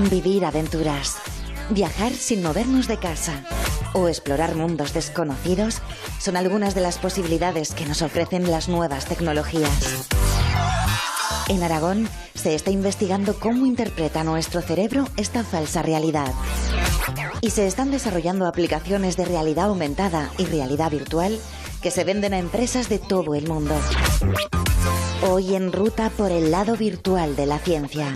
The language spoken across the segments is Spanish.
Vivir aventuras, viajar sin movernos de casa o explorar mundos desconocidos son algunas de las posibilidades que nos ofrecen las nuevas tecnologías. En Aragón se está investigando cómo interpreta nuestro cerebro esta falsa realidad. Y se están desarrollando aplicaciones de realidad aumentada y realidad virtual que se venden a empresas de todo el mundo. Hoy en ruta por el lado virtual de la ciencia.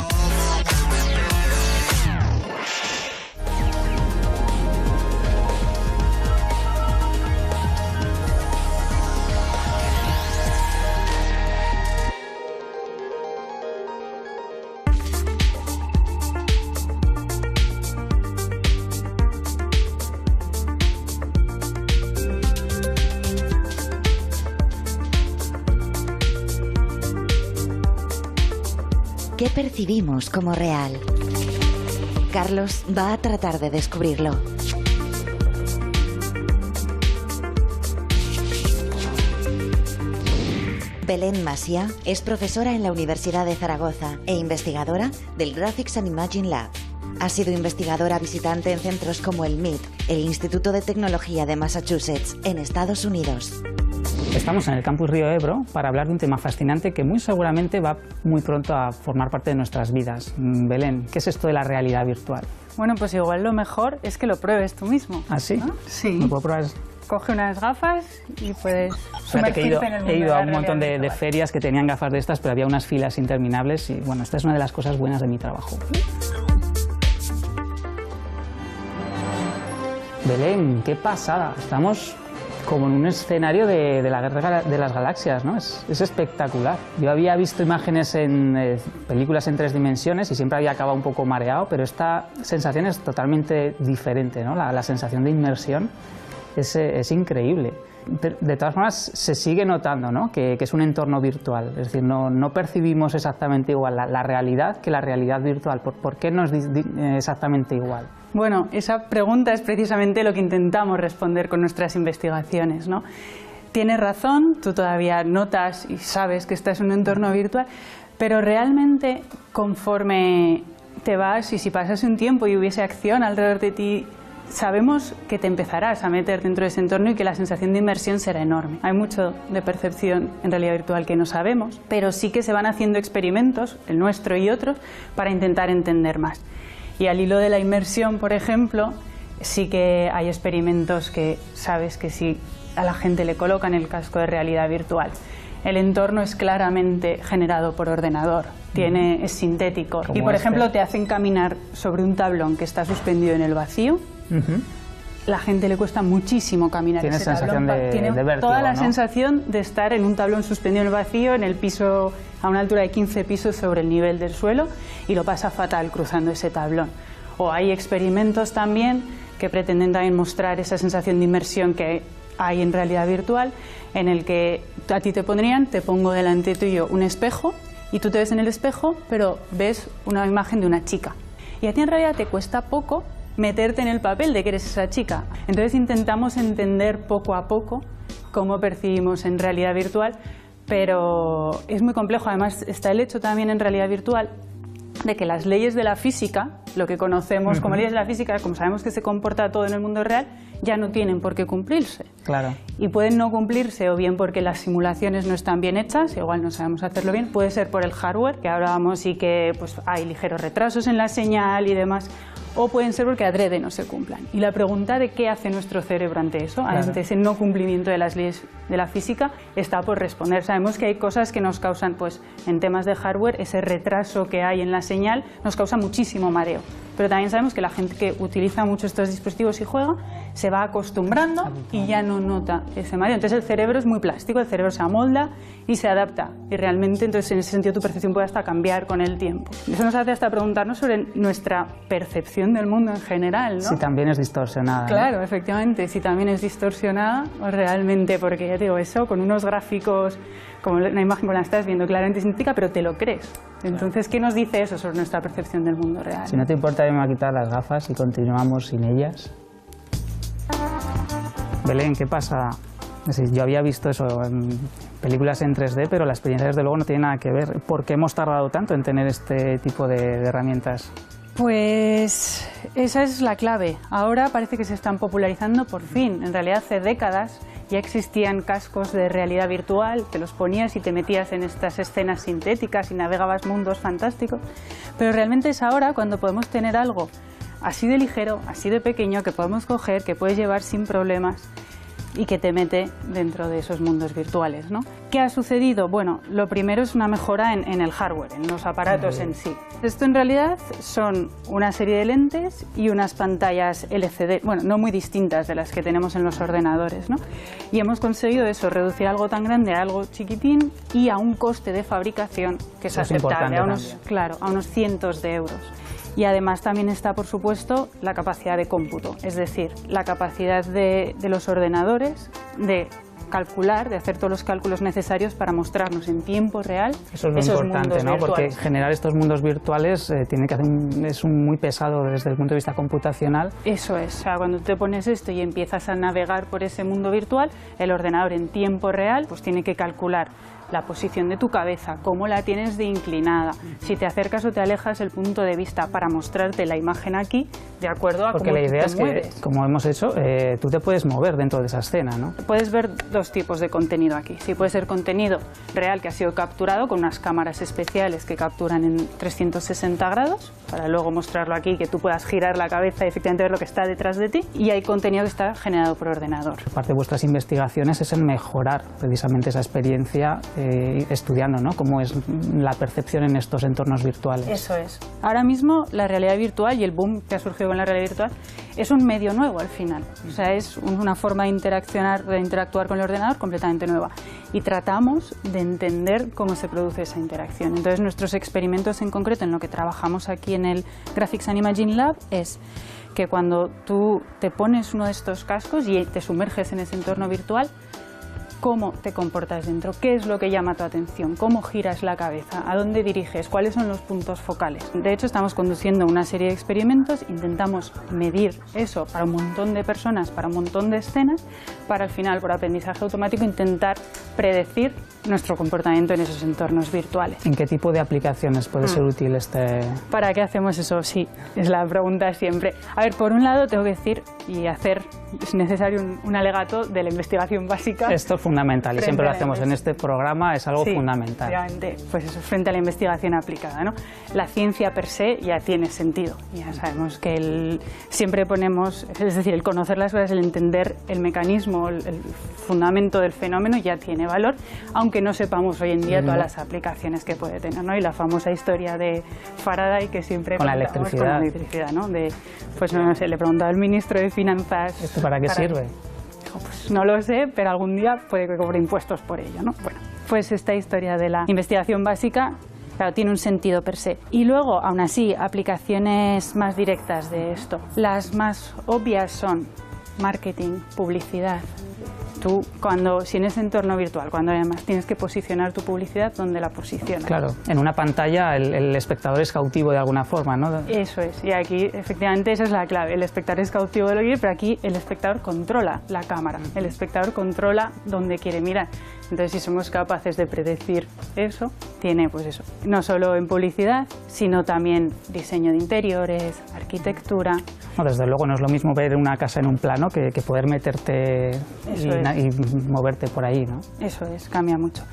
¿Qué percibimos como real? Carlos va a tratar de descubrirlo. Belén Masia es profesora en la Universidad de Zaragoza e investigadora del Graphics and Imaging Lab. Ha sido investigadora visitante en centros como el MIT, el Instituto de Tecnología de Massachusetts, en Estados Unidos. Estamos en el campus Río Ebro para hablar de un tema fascinante que muy seguramente va muy pronto a formar parte de nuestras vidas. Belén, ¿qué es esto de la realidad virtual? Bueno, pues igual lo mejor es que lo pruebes tú mismo. ¿Ah, sí? ¿No? Sí. ¿Lo puedo probar? Coge unas gafas y puedes sumergirte en el mundo. He ido a un de la montón realidad de ferias que tenían gafas de estas, pero había unas filas interminables y bueno, esta es una de las cosas buenas de mi trabajo. Belén, qué pasada. Estamos como en un escenario de la guerra de las galaxias, ¿no? Es espectacular. Yo había visto imágenes en películas en 3 dimensiones y siempre había acabado un poco mareado, pero esta sensación es totalmente diferente, ¿no? La sensación de inmersión es increíble. De todas formas, se sigue notando, ¿no? que es un entorno virtual. Es decir, no percibimos exactamente igual la realidad que la realidad virtual. ¿Por qué no es exactamente igual? Bueno, esa pregunta es precisamente lo que intentamos responder con nuestras investigaciones, ¿no? Tienes razón, tú todavía notas y sabes que estás en un entorno virtual, pero realmente conforme te vas y si pasas un tiempo y hubiese acción alrededor de ti, sabemos que te empezarás a meter dentro de ese entorno y que la sensación de inmersión será enorme. Hay mucho de percepción en realidad virtual que no sabemos, pero sí que se van haciendo experimentos, el nuestro y otros, para intentar entender más. Y al hilo de la inmersión, por ejemplo, sí que hay experimentos que sabes que si a la gente le colocan el casco de realidad virtual, el entorno es claramente generado por ordenador, es sintético. Y por ejemplo te hacen caminar sobre un tablón que está suspendido en el vacío. La gente le cuesta muchísimo caminar ese tablón. Tiene vértigo, toda la sensación de estar en un tablón suspendido en el vacío, en el piso, a una altura de 15 pisos sobre el nivel del suelo, y lo pasa fatal cruzando ese tablón. O hay experimentos también que pretenden también mostrar esa sensación de inmersión que hay en realidad virtual, en el que a ti te pongo delante tuyo un espejo y tú te ves en el espejo, pero ves una imagen de una chica. Y a ti en realidad te cuesta poco meterte en el papel de que eres esa chica. Entonces intentamos entender poco a poco cómo percibimos en realidad virtual, pero es muy complejo. Además está el hecho también en realidad virtual de que las leyes de la física, lo que conocemos como leyes de la física, como sabemos que se comporta todo en el mundo real, ya no tienen por qué cumplirse. Claro. Y pueden no cumplirse o bien porque las simulaciones no están bien hechas, igual no sabemos hacerlo bien, puede ser por el hardware que hablábamos y que pues, hay ligeros retrasos en la señal y demás, o pueden ser porque adrede no se cumplan. Y la pregunta de qué hace nuestro cerebro ante eso, ante ese no cumplimiento de las leyes de la física, está por responder. Sabemos que hay cosas que nos causan, pues en temas de hardware, ese retraso que hay en la señal nos causa muchísimo mareo. Pero también sabemos que la gente que utiliza mucho estos dispositivos y juega se va acostumbrando y ya no nota ese mareo. Entonces el cerebro es muy plástico, el cerebro se amolda y se adapta. Y realmente entonces en ese sentido tu percepción puede hasta cambiar con el tiempo. Eso nos hace hasta preguntarnos sobre nuestra percepción del mundo en general, ¿no? Si también es distorsionada. Claro, ¿no? Efectivamente, si también es distorsionada, pues realmente, porque ya te digo eso, con unos gráficos, como una imagen como la estás viendo claramente sintética, pero te lo crees. Entonces, ¿qué nos dice eso sobre nuestra percepción del mundo real? Si no te importa, me voy a quitar las gafas y continuamos sin ellas. Belén, ¿qué pasa? Es decir, yo había visto eso en películas en 3D, pero la experiencia desde luego no tiene nada que ver. ¿Por qué hemos tardado tanto en tener este tipo de herramientas? Pues esa es la clave. Ahora parece que se están popularizando por fin. En realidad hace décadas ya existían cascos de realidad virtual, te los ponías y te metías en estas escenas sintéticas y navegabas mundos fantásticos. Pero realmente es ahora cuando podemos tener algo así de ligero, así de pequeño, que podemos coger, que puedes llevar sin problemas y que te mete dentro de esos mundos virtuales, ¿no? ¿Qué ha sucedido? Bueno, lo primero es una mejora en el hardware, en los aparatos en sí. Esto en realidad son una serie de lentes y unas pantallas LCD, bueno, no muy distintas de las que tenemos en los ordenadores, ¿no? Y hemos conseguido eso, reducir algo tan grande a algo chiquitín y a un coste de fabricación que es aceptable, a unos cientos de euros. Y además también está, por supuesto, la capacidad de cómputo, es decir, la capacidad de los ordenadores de calcular, de hacer todos los cálculos necesarios para mostrarnos en tiempo real eso es lo importante, ¿no? Porque generar estos mundos virtuales tiene que hacer es muy pesado desde el punto de vista computacional. Eso es, o sea, cuando te pones esto y empiezas a navegar por ese mundo virtual, el ordenador en tiempo real pues tiene que calcular la posición de tu cabeza, cómo la tienes de inclinada, si te acercas o te alejas el punto de vista para mostrarte la imagen aquí de acuerdo a cómo te mueves. Porque la idea es que, como hemos hecho, tú te puedes mover dentro de esa escena, ¿no? Puedes ver dos tipos de contenido aquí. Sí, puede ser contenido real que ha sido capturado con unas cámaras especiales que capturan en 360 grados, para luego mostrarlo aquí, que tú puedas girar la cabeza y efectivamente ver lo que está detrás de ti. Y hay contenido que está generado por ordenador. Parte de vuestras investigaciones es en mejorar precisamente esa experiencia estudiando, ¿no?, cómo es la percepción en estos entornos virtuales. Eso es. Ahora mismo la realidad virtual y el boom que ha surgido con la realidad virtual es un medio nuevo al final. O sea, es una forma de interactuar con el ordenador completamente nueva. Y tratamos de entender cómo se produce esa interacción. Entonces, nuestros experimentos en concreto, en lo que trabajamos aquí en el Graphics and Imaging Lab, es que cuando tú te pones uno de estos cascos y te sumerges en ese entorno virtual, cómo te comportas dentro, qué es lo que llama tu atención, cómo giras la cabeza, a dónde diriges, cuáles son los puntos focales. De hecho, estamos conduciendo una serie de experimentos, intentamos medir eso para un montón de personas, para un montón de escenas, para al final, por aprendizaje automático, intentar predecir nuestro comportamiento en esos entornos virtuales. ¿En qué tipo de aplicaciones puede ser útil este...? ¿Para qué hacemos eso? Sí, es la pregunta siempre. A ver, por un lado tengo que decir y hacer, es necesario un alegato de la investigación básica. Esto es fundamental y siempre lo hacemos en este programa, es algo fundamental. Obviamente, pues eso, frente a la investigación aplicada, ¿no? La ciencia per se ya tiene sentido. Ya sabemos que siempre ponemos, es decir, el conocer las cosas, el entender el mecanismo, el fundamento del fenómeno ya tiene valor, aunque no sepamos hoy en día todas las aplicaciones que puede tener, ¿no? Y la famosa historia de Faraday que siempre con la electricidad, ¿no? Pues no sé, le preguntaba al ministro de Finanzas. ¿Esto para qué sirve? Dijo, pues no lo sé, pero algún día puede que cobre impuestos por ello, ¿no? Bueno, pues esta historia de la investigación básica, claro, tiene un sentido per se. Y luego, aún así, aplicaciones más directas de esto. Las más obvias son marketing, publicidad. Tú, si en ese entorno virtual, cuando además tienes que posicionar tu publicidad, ¿dónde la posicionas? Claro, en una pantalla el espectador es cautivo de alguna forma, ¿no? Eso es, y aquí efectivamente esa es la clave. El espectador es cautivo de lo que quiere, pero aquí el espectador controla la cámara, el espectador controla dónde quiere mirar. Entonces, si somos capaces de predecir eso, tiene pues eso, no solo en publicidad, sino también diseño de interiores, arquitectura. No, desde luego no es lo mismo ver una casa en un plano que poder meterte y moverte por ahí, ¿no? Eso es, cambia mucho.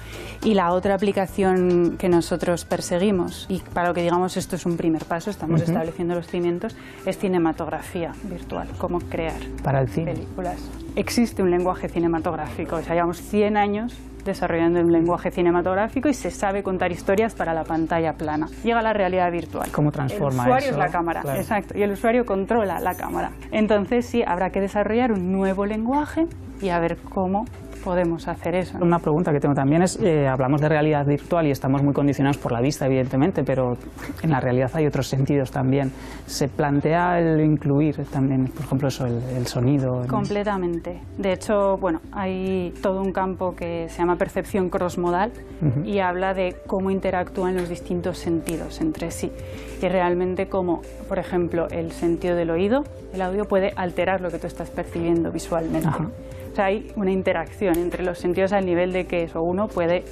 Y la otra aplicación que nosotros perseguimos, y para lo que digamos esto es un primer paso, estamos estableciendo los cimientos, es cinematografía virtual, cómo crear para el cine. Películas. Existe un lenguaje cinematográfico, o sea, llevamos 100 años desarrollando un lenguaje cinematográfico y se sabe contar historias para la pantalla plana. Llega la realidad virtual. ¿Cómo transforma eso? El usuario es la cámara, claro. Exacto, y el usuario controla la cámara. Entonces sí, habrá que desarrollar un nuevo lenguaje y a ver cómo podemos hacer eso. Una pregunta que tengo también es, hablamos de realidad virtual y estamos muy condicionados por la vista, evidentemente, pero en la realidad hay otros sentidos también. ¿Se plantea el incluir también, por ejemplo, eso, el sonido? Completamente. De hecho, bueno, hay todo un campo que se llama percepción crossmodal y habla de cómo interactúan los distintos sentidos entre sí. Y realmente cómo, por ejemplo, el sentido del oído, el audio puede alterar lo que tú estás percibiendo visualmente. O sea, hay una interacción entre los sentidos al nivel de que uno puede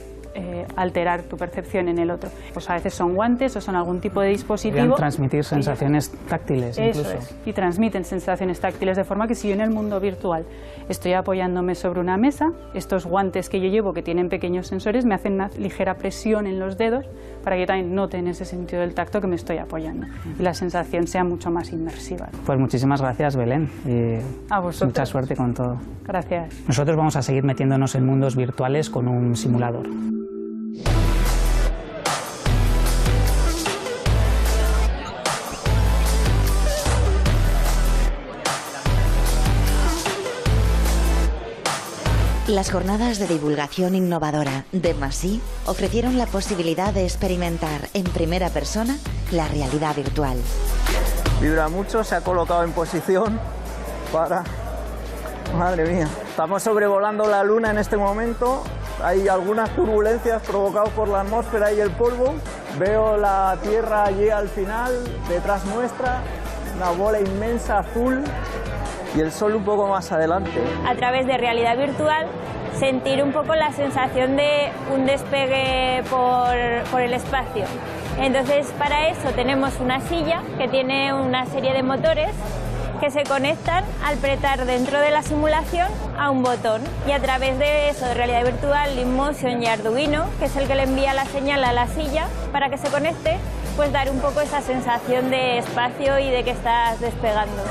alterar tu percepción en el otro. Pues a veces son guantes o son algún tipo de dispositivo. Podrían transmitir sensaciones táctiles incluso. Eso es, y transmiten sensaciones táctiles, de forma que si yo en el mundo virtual estoy apoyándome sobre una mesa, estos guantes que yo llevo, que tienen pequeños sensores, me hacen una ligera presión en los dedos para que yo también note en ese sentido del tacto que me estoy apoyando y la sensación sea mucho más inmersiva. Pues muchísimas gracias, Belén, y a vosotros. Mucha suerte con todo. Gracias. Nosotros vamos a seguir metiéndonos en mundos virtuales con un simulador. Las jornadas de divulgación innovadora de Massy ofrecieron la posibilidad de experimentar en primera persona la realidad virtual. Vibra mucho, se ha colocado en posición para... Madre mía. Estamos sobrevolando la Luna en este momento. Hay algunas turbulencias provocadas por la atmósfera y el polvo. Veo la Tierra allí al final, detrás nuestra, una bola inmensa azul y el Sol un poco más adelante. A través de realidad virtual, sentir un poco la sensación de un despegue por el espacio. Entonces, para eso tenemos una silla que tiene una serie de motores que se conectan al apretar dentro de la simulación a un botón, y a través de eso, de realidad virtual, Leapmotion y Arduino, que es el que le envía la señal a la silla para que se conecte, pues dar un poco esa sensación de espacio y de que estás despegando.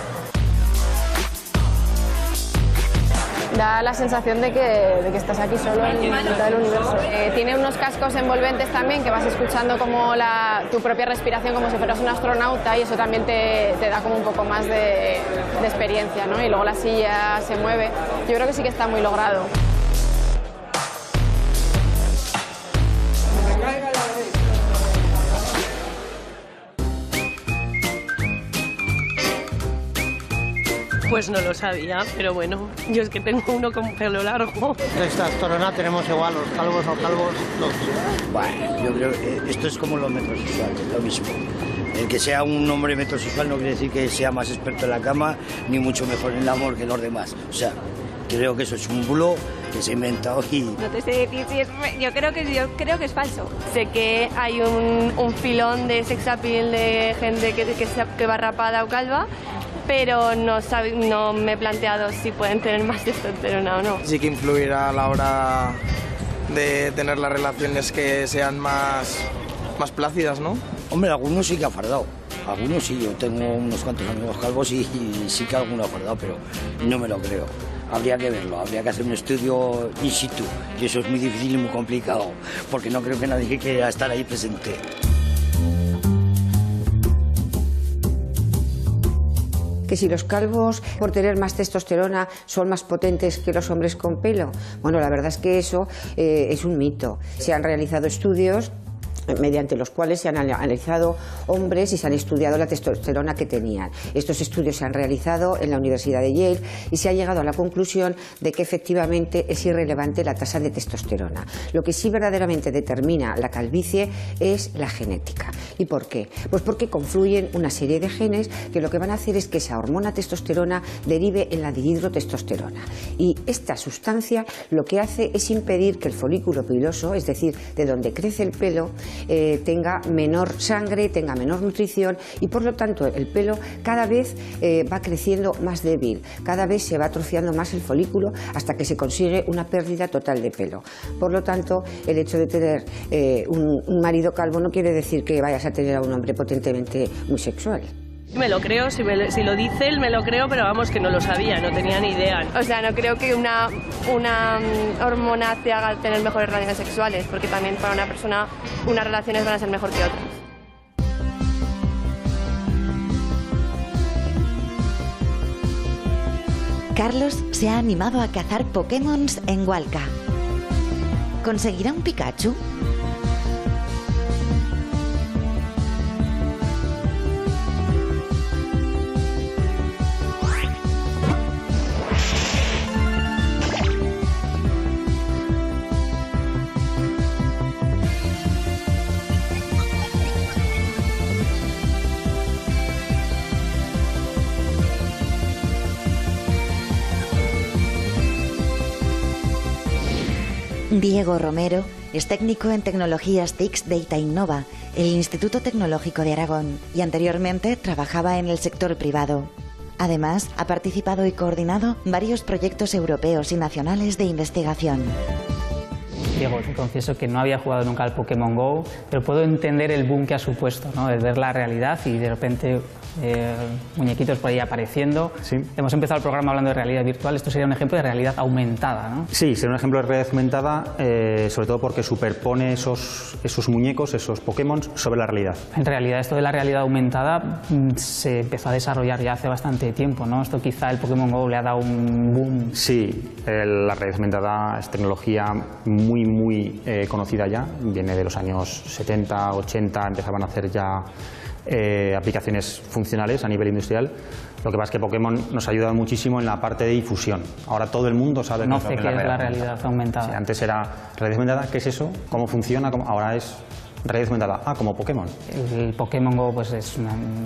Da la sensación de que estás aquí solo en mitad del universo. Tiene unos cascos envolventes también, que vas escuchando como tu propia respiración como si fueras un astronauta, y eso también te da como un poco más de experiencia, ¿no? Y luego la silla se mueve. Yo creo que sí que está muy logrado. Pues no lo sabía, pero bueno, yo es que tengo uno con pelo largo. Testosterona tenemos igual, los calvos o calvos, todos. Bueno, yo creo que esto es como los metrosexuales, lo mismo. El que sea un hombre metrosexual no quiere decir que sea más experto en la cama, ni mucho mejor en el amor que los demás. O sea, creo que eso es un bulo que se ha inventado y... No te sé decir si es... Yo creo que es falso. Sé que hay un filón de sex appeal de gente que va rapada o calva, pero no me he planteado si pueden tener más testosterona o no. Sí que influirá a la hora de tener las relaciones que sean más plácidas, ¿no? Hombre, algunos sí que ha fardado. Algunos sí, yo tengo unos cuantos amigos calvos y sí que alguno ha fardado, pero no me lo creo. Habría que verlo, habría que hacer un estudio in situ, y eso es muy difícil y muy complicado, porque no creo que nadie quiera estar ahí presente. Que si los calvos, por tener más testosterona, son más potentes que los hombres con pelo. Bueno, la verdad es que eso es un mito. Se han realizado estudios mediante los cuales se han analizado hombres y se han estudiado la testosterona que tenían. Estos estudios se han realizado en la Universidad de Yale y se ha llegado a la conclusión de que efectivamente es irrelevante la tasa de testosterona. Lo que sí verdaderamente determina la calvicie es la genética. ¿Y por qué? Pues porque confluyen una serie de genes que lo que van a hacer es que esa hormona testosterona derive en la dihidrotestosterona. Y esta sustancia lo que hace es impedir que el folículo piloso, es decir, de donde crece el pelo, tenga menor sangre, tenga menor nutrición, y por lo tanto el pelo cada vez va creciendo más débil, cada vez se va atrofiando más el folículo hasta que se consigue una pérdida total de pelo. Por lo tanto, el hecho de tener un marido calvo no quiere decir que vayas a tener a un hombre potentemente muy sexual. Me lo creo, si lo dice él me lo creo, pero vamos, que no lo sabía, no tenía ni idea. O sea, no creo que una hormona te haga tener mejores relaciones sexuales, porque también para una persona unas relaciones van a ser mejor que otras. Carlos se ha animado a cazar Pokémons en Hualca. ¿Conseguirá un Pikachu? Diego Romero es técnico en tecnologías TICS de Itainnova, el Instituto Tecnológico de Aragón, y anteriormente trabajaba en el sector privado. Además, ha participado y coordinado varios proyectos europeos y nacionales de investigación. Diego, te confieso que no había jugado nunca al Pokémon GO, pero puedo entender el boom que ha supuesto, ¿no? El ver la realidad y de repente muñequitos por ahí apareciendo. Sí. Hemos empezado el programa hablando de realidad virtual, esto sería un ejemplo de realidad aumentada, ¿no? Sí, sería un ejemplo de realidad aumentada, sobre todo porque superpone esos muñecos, esos Pokémon, sobre la realidad. En realidad esto de la realidad aumentada se empezó a desarrollar ya hace bastante tiempo, ¿no? Esto quizá el Pokémon GO le ha dado un boom. Sí, la realidad aumentada es tecnología muy conocida ya, viene de los años 70, 80, empezaban a hacer ya aplicaciones funcionales a nivel industrial. Lo que pasa es que Pokémon nos ha ayudado muchísimo en la parte de difusión. Ahora todo el mundo sabe qué es la realidad aumentada. Sí, antes era realidad aumentada, ¿qué es eso? ¿Cómo funciona? Ahora es realidad aumentada. Ah, como Pokémon. El Pokémon GO pues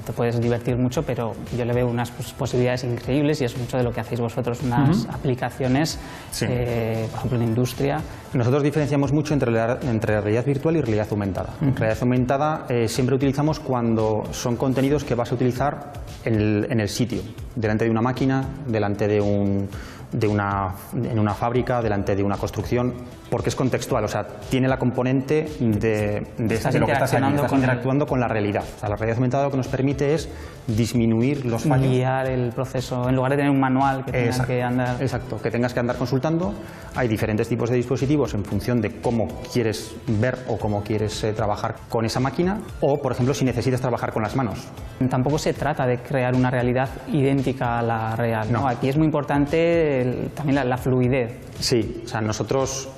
te puedes divertir mucho, pero yo le veo unas posibilidades increíbles y es mucho de lo que hacéis vosotros, unas aplicaciones, sí. Por ejemplo, en industria. Nosotros diferenciamos mucho entre realidad virtual y realidad aumentada. Realidad aumentada siempre utilizamos cuando son contenidos que vas a utilizar en el sitio, delante de una máquina, delante de en una fábrica, delante de una construcción, porque es contextual, o sea, tiene la componente de lo que estás interactuando con la realidad. O sea, la realidad aumentada lo que nos permite es disminuir los fallos. Guiar el proceso, en lugar de tener un manual que tengas que andar... Exacto, que tengas que andar consultando. Hay diferentes tipos de dispositivos en función de cómo quieres ver o cómo quieres trabajar con esa máquina, o, por ejemplo, si necesitas trabajar con las manos. Tampoco se trata de crear una realidad idéntica a la real, ¿no? Aquí es muy importante también la fluidez. Sí, o sea, nosotros,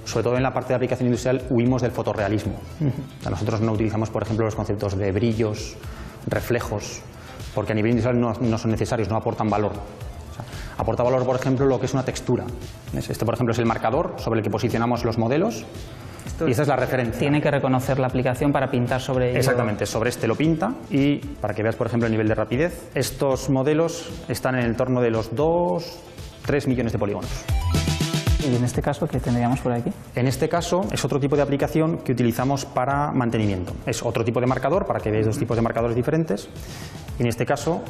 sobre todo en la parte de aplicación industrial, huimos del fotorrealismo. O sea, nosotros no utilizamos, por ejemplo, los conceptos de brillos, reflejos, porque a nivel industrial no son necesarios, no aportan valor. O sea, aporta valor, por ejemplo, lo que es una textura. Este, por ejemplo, es el marcador sobre el que posicionamos los modelos. Y esta es la referencia. Tiene que reconocer la aplicación para pintar sobre ello. Exactamente, sobre este lo pinta y para que veas, por ejemplo, el nivel de rapidez, estos modelos están en el torno de los 2-3 millones de polígonos. ¿Y en este caso qué tendríamos por aquí? En este caso es otro tipo de aplicación que utilizamos para mantenimiento. Es otro tipo de marcador, para que veáis dos tipos de marcadores diferentes. Y en este caso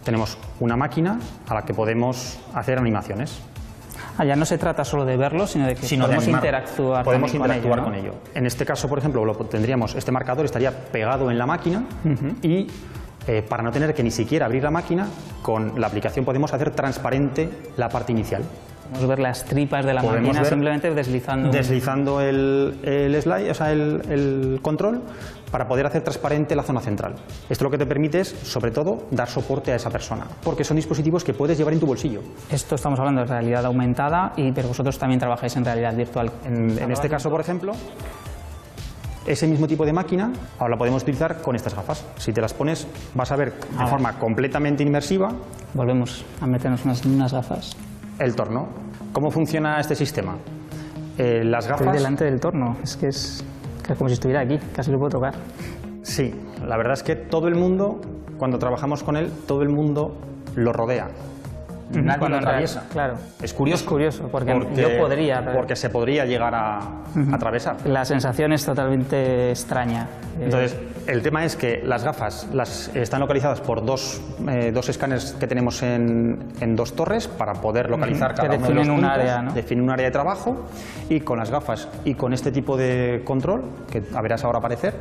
tenemos una máquina a la que podemos hacer animaciones. Ya no se trata solo de verlo, sino de que podemos interactuar con ello. En este caso, por ejemplo, tendríamos este marcador estaría pegado en la máquina y para no tener que ni siquiera abrir la máquina, con la aplicación podemos hacer transparente la parte inicial. Podemos ver las tripas de la máquina simplemente deslizando. Deslizando el slide, o sea, el control, para poder hacer transparente la zona central. Esto lo que te permite es, sobre todo, dar soporte a esa persona, porque son dispositivos que puedes llevar en tu bolsillo. Esto estamos hablando de realidad aumentada, pero vosotros también trabajáis en realidad virtual. En este caso, por ejemplo, ese mismo tipo de máquina ahora la podemos utilizar con estas gafas. Si te las pones, vas a ver de forma completamente inmersiva. Volvemos a meternos unas gafas. El torno. ¿Cómo funciona este sistema? Las gafas... Estoy delante del torno, es que es como si estuviera aquí, casi lo puedo tocar. Sí, la verdad es que todo el mundo, cuando trabajamos con él, todo el mundo lo rodea. Nadie lo atraviesa. Claro. Es curioso. Es curioso, porque yo podría. Porque se podría llegar a atravesar. La sensación es totalmente extraña. Entonces, el tema es que las gafas están localizadas por dos escáneres que tenemos en dos torres para poder localizar cada uno de los puntos. Área, ¿no? Define un área de trabajo y con las gafas y con este tipo de control, que verás ahora aparecer,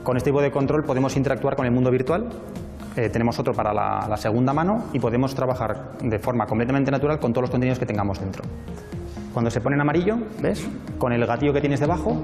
con este tipo de control podemos interactuar con el mundo virtual. Tenemos otro para la segunda mano y podemos trabajar de forma completamente natural con todos los contenidos que tengamos dentro. Cuando se pone en amarillo, ¿ves? Con el gatillo que tienes debajo.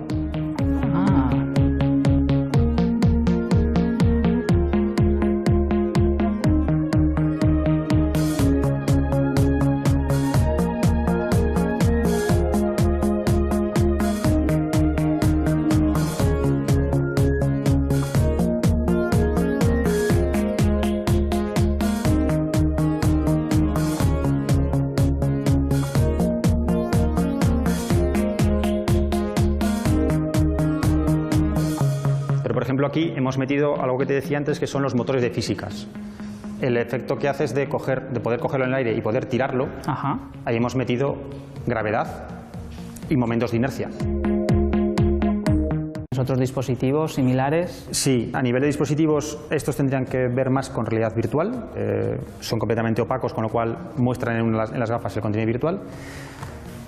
Aquí hemos metido algo que te decía antes, que son los motores de físicas. El efecto que haces de poder cogerlo en el aire y poder tirarlo, ahí hemos metido gravedad y momentos de inercia. ¿Otros dispositivos similares? Sí, a nivel de dispositivos estos tendrían que ver más con realidad virtual, son completamente opacos, con lo cual muestran en las gafas el contenido virtual.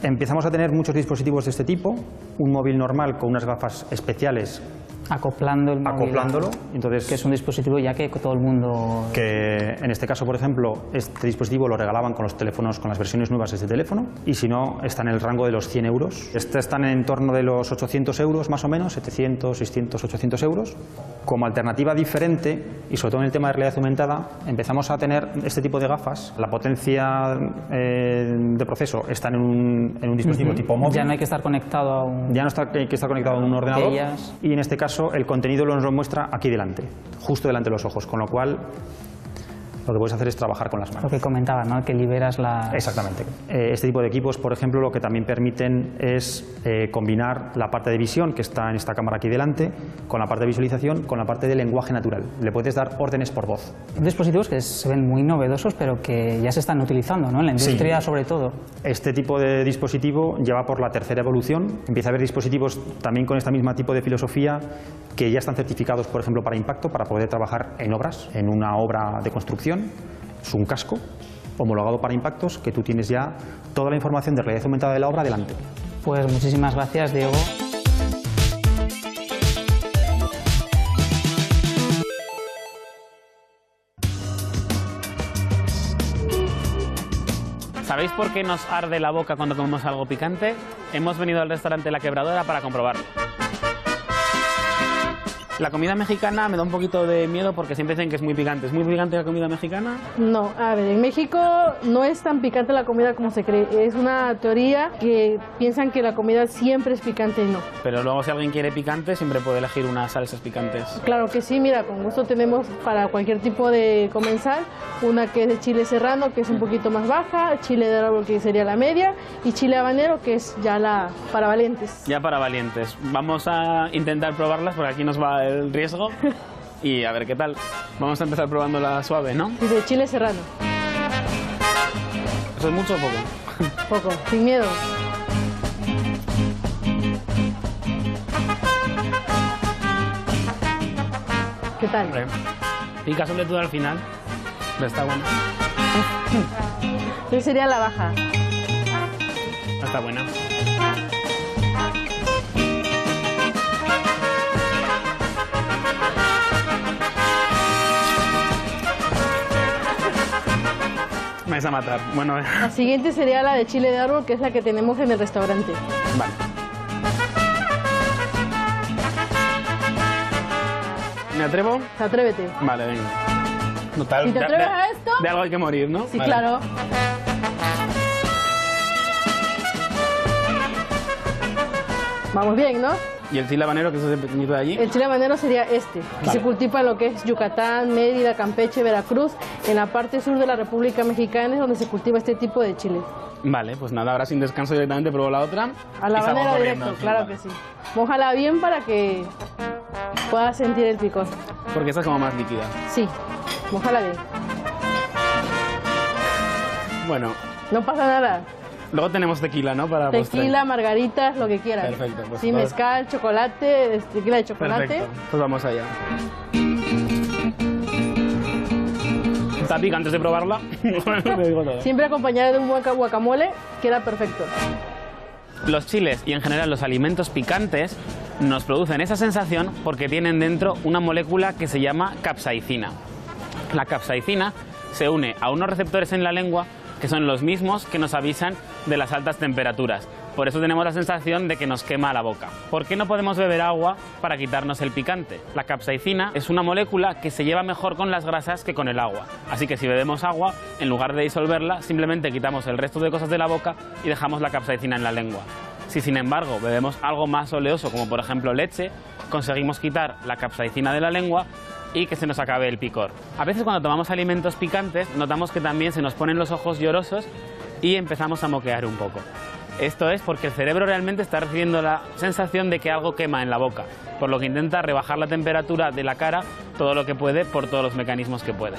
Empezamos a tener muchos dispositivos de este tipo, un móvil normal con unas gafas especiales. Acoplándolo. Entonces, que es un dispositivo ya que todo el mundo... Que en este caso, por ejemplo, este dispositivo lo regalaban con los teléfonos, con las versiones nuevas de este teléfono, y si no, está en el rango de los 100 euros. Están en torno de los 800 euros más o menos, 700, 600, 800 euros. Como alternativa diferente, y sobre todo en el tema de realidad aumentada, empezamos a tener este tipo de gafas. La potencia de proceso está en un dispositivo tipo móvil. Ya no hay que estar conectado a un... Ya no hay que estar conectado a un ordenador. Y en este caso el contenido nos lo muestra aquí delante, justo delante de los ojos, con lo cual lo que puedes hacer es trabajar con las manos. Lo que comentaba, ¿no? Que liberas la... Exactamente. Este tipo de equipos, por ejemplo, lo que también permiten es combinar la parte de visión, que está en esta cámara aquí delante, con la parte de visualización, con la parte de lenguaje natural. Le puedes dar órdenes por voz. Dispositivos que se ven muy novedosos, pero que ya se están utilizando, ¿no? En la industria, sí. Sobre todo. Este tipo de dispositivo lleva por la tercera evolución. Empieza a haber dispositivos también con este mismo tipo de filosofía que ya están certificados, por ejemplo, para impacto, para poder trabajar en obras, en una obra de construcción. Es un casco homologado para impactos que tú tienes ya toda la información de realidad aumentada de la obra delante. Pues muchísimas gracias, Diego. ¿Sabéis por qué nos arde la boca cuando comemos algo picante? Hemos venido al restaurante La Quebradora para comprobarlo. La comida mexicana me da un poquito de miedo porque siempre dicen que es muy picante. ¿Es muy picante la comida mexicana? No, a ver, en México no es tan picante la comida como se cree. Es una teoría que piensan que la comida siempre es picante y no. Pero luego si alguien quiere picante siempre puede elegir unas salsas picantes. Claro que sí, mira, con gusto tenemos para cualquier tipo de comensal una que es de chile serrano, que es un poquito más baja, chile de árbol que sería la media y chile habanero que es ya la para valientes. Ya para valientes. Vamos a intentar probarlas porque aquí nos va el riesgo y a ver qué tal. Vamos a empezar probando la suave, ¿no? Sí, de chile serrano. ¿Eso es mucho o poco? Poco, sin miedo. ¿Qué tal? Pica sobre todo al final, pero está bueno. Esa sería la baja. Está buena. Me vais a matar. Bueno, la siguiente sería la de chile de árbol, que es la que tenemos en el restaurante. Vale. ¿Me atrevo? Atrévete. Vale, venga. Total, si te atreves a esto... De algo hay que morir, ¿no? Sí, vale. Claro. Vamos bien, ¿no? ¿Y el chile habanero, que es ese pequeñito de allí? El chile habanero sería este, que se cultiva en lo que es Yucatán, Mérida, Campeche, Veracruz. En la parte sur de la República Mexicana es donde se cultiva este tipo de chile. Vale, pues nada, ahora sin descanso directamente pruebo la otra. A la habanera directo, claro que sí. Mójala bien para que puedas sentir el picor. Porque esta es como más líquida. Sí, mójala bien. Bueno. No pasa nada. Luego tenemos tequila, ¿no? Para tequila, postre. margaritas, lo que quieras. Perfecto. Pues sí, mezcal, chocolate, tequila de chocolate. Perfecto. Pues vamos allá. Está pica antes de probarla. Me digo todo. Siempre acompañada de un buen guacamole, queda perfecto. Los chiles y en general los alimentos picantes nos producen esa sensación porque tienen dentro una molécula que se llama capsaicina. La capsaicina se une a unos receptores en la lengua que son los mismos que nos avisan de las altas temperaturas. Por eso tenemos la sensación de que nos quema la boca. ¿Por qué no podemos beber agua para quitarnos el picante? La capsaicina es una molécula que se lleva mejor con las grasas que con el agua. Así que si bebemos agua, en lugar de disolverla, simplemente quitamos el resto de cosas de la boca y dejamos la capsaicina en la lengua. Si sin embargo bebemos algo más oleoso, como por ejemplo leche, conseguimos quitar la capsaicina de la lengua y que se nos acabe el picor. A veces cuando tomamos alimentos picantes notamos que también se nos ponen los ojos llorosos y empezamos a moquear un poco. Esto es porque el cerebro realmente está recibiendo la sensación de que algo quema en la boca, por lo que intenta rebajar la temperatura de la cara todo lo que puede por todos los mecanismos que puede.